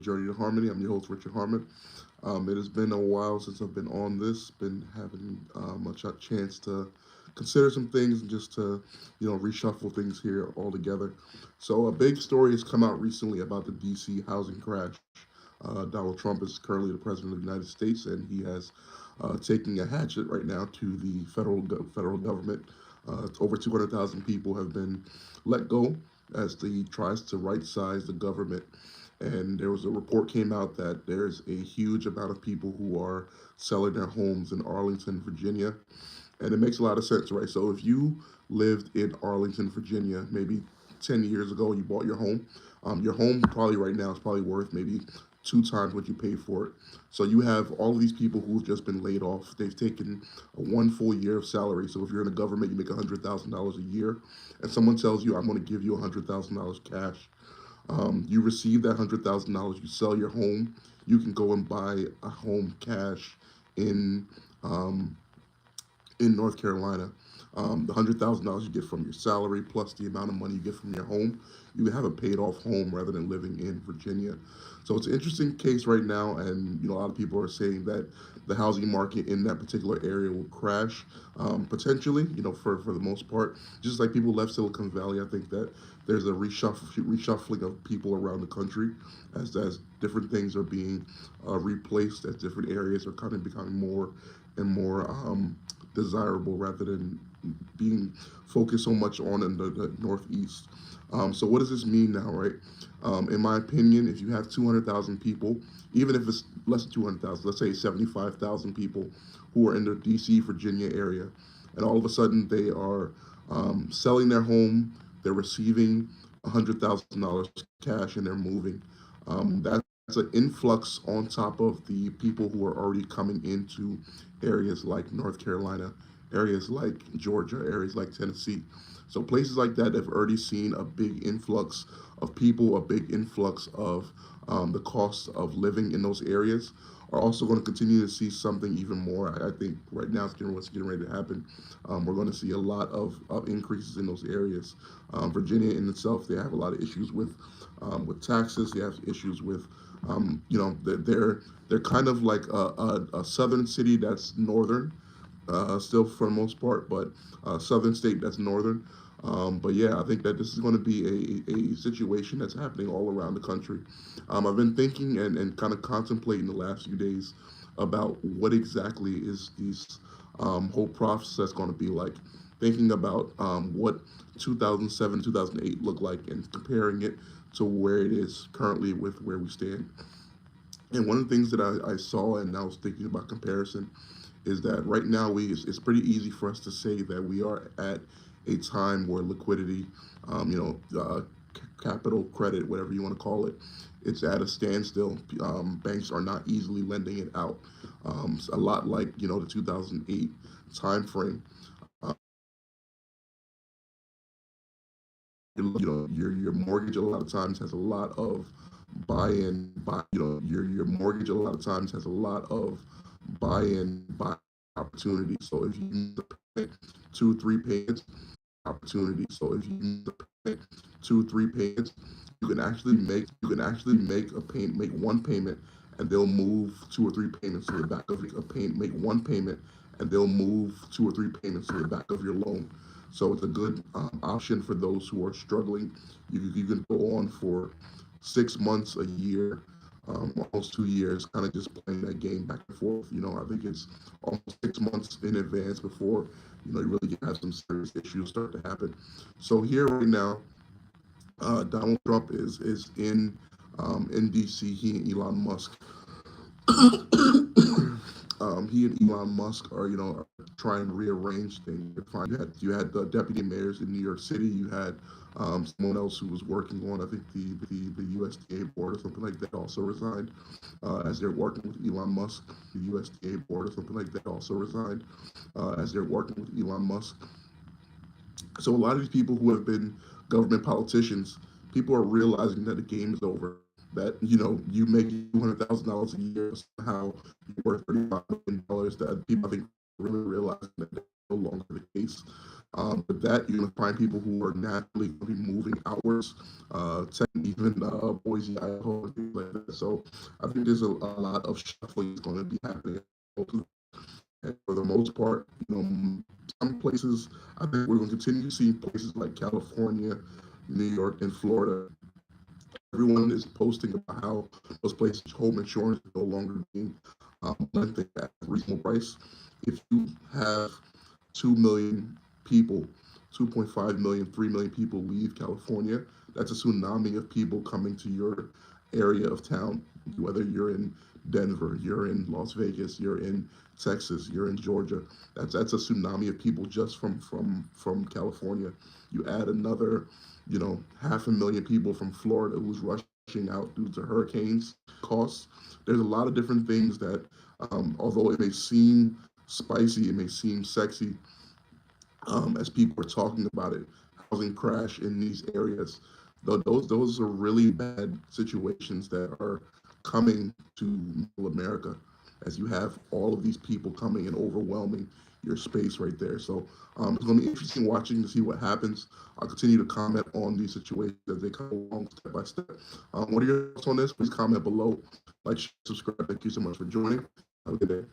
Journey to Harmony. I'm your host, Richard Harmon. It has been a while since I've been on this, been having chance to consider some things and just to, reshuffle things here all together. So, a big story has come out recently about the DC housing crash. Donald Trump is currently the president of the United States, and he has taking a hatchet right now to the federal government. Over 200,000 people have been let go as he tries to right size the government. And there was a report came out that there's a huge amount of people who are selling their homes in Arlington, Virginia. And it makes a lot of sense, right? So if you lived in Arlington, Virginia, maybe 10 years ago, you bought your home probably right now is probably worth maybe two times what you paid for it. So you have all of these people who've just been laid off. They've taken a one full year of salary. So if you're in the government, you make $100,000 a year, and someone tells you, "I'm going to give you $100,000 cash." You receive that $100,000. You sell your home. You can go and buy a home cash in um, in North Carolina. The $100,000 you get from your salary plus the amount of money you get from your home, you have a paid off home rather than living in Virginia. So it's an interesting case right now, and a lot of people are saying that the housing market in that particular area will crash potentially. For the most part, just like people left Silicon Valley, I think that there's a reshuffling of people around the country as different things are being replaced, as different areas are kind of becoming more and more desirable rather than being focused so much on in the Northeast. So what does this mean now, right? In my opinion, if you have 200,000 people, even if it's less than 200,000, let's say 75,000 people who are in the D.C., Virginia area, and all of a sudden they are selling their home, they're receiving $100,000 cash, and they're moving. That's an influx on top of the people who are already coming into areas like North Carolina, areas like Georgia, areas like Tennessee. So places like that have already seen a big influx of people, a big influx of the cost of living in those areas. Are also going to continue to see something even more. I think right now it's what's getting ready to happen. We're going to see a lot of increases in those areas. Virginia in itself, they have a lot of issues with taxes. They have issues with they're kind of like a southern city that's northern, still for the most part, but southern state that's northern. But yeah, I think that this is going to be a situation that's happening all around the country. I've been thinking and kind of contemplating the last few days about what exactly is these whole process going to be like. Thinking about what 2007, 2008 looked like and comparing it to where it is currently with where we stand. And one of the things that I saw and I was thinking about comparison is that right now it's pretty easy for us to say that we are at a time where liquidity, capital credit, whatever you want to call it, it's at a standstill. Banks are not easily lending it out. A lot like the 2008 time frame. Your mortgage a lot of times has a lot of buy-in buy your mortgage a lot of times has a lot of buy-in buy opportunity. So if you need to pay two three payments opportunity. So if you need to pay two three payments, you can actually make a payment, make one payment, and they'll move two or three payments to the back of your a payment make one payment, and they'll move two or three payments to the back of your loan. So it's a good option for those who are struggling. You can go on for 6 months, a year, almost 2 years, kind of just playing that game back and forth. I think it's almost 6 months in advance before you really have some serious issues start to happen. So here right now, Donald Trump is in DC. He and Elon Musk he and Elon Musk are trying to rearrange things. You had the deputy mayors in New York City. You had someone else who was working on, I think, the USDA board or something like that also resigned as they're working with Elon Musk. The USDA board or something like that also resigned as they're working with Elon Musk. So a lot of these people who have been government politicians, people are realizing that the game is over. That you make $200,000 a year somehow you're worth $35 million. That people I think really realizing that that's no longer the case. With that, you're going to find people who are naturally going to be moving outwards, even Boise, Idaho, and things like that. So I think there's a lot of shuffling going to be happening. And for the most part, some places, I think we're going to continue to see places like California, New York, and Florida. Everyone is posting about how those places home insurance is no longer being lent at a reasonable price. If you have 2 million people, 2.5 million, 3 million people leave California, that's a tsunami of people coming to your area of town, whether you're in Denver, you're in Las Vegas, you're in Texas, you're in Georgia. That's a tsunami of people just from California. You add another, 500,000 people from Florida who's rushing out due to hurricanes costs. There's a lot of different things that, although it may seem spicy, it may seem sexy, as people are talking about it, housing crash in these areas. Those are really bad situations that are coming to middle America, as you have all of these people coming and overwhelming your space right there. So it's going to be interesting watching to see what happens. I'll continue to comment on these situations as they come along step by step. What are your thoughts on this? Please comment below, like, subscribe. Thank you so much for joining. Have a good day.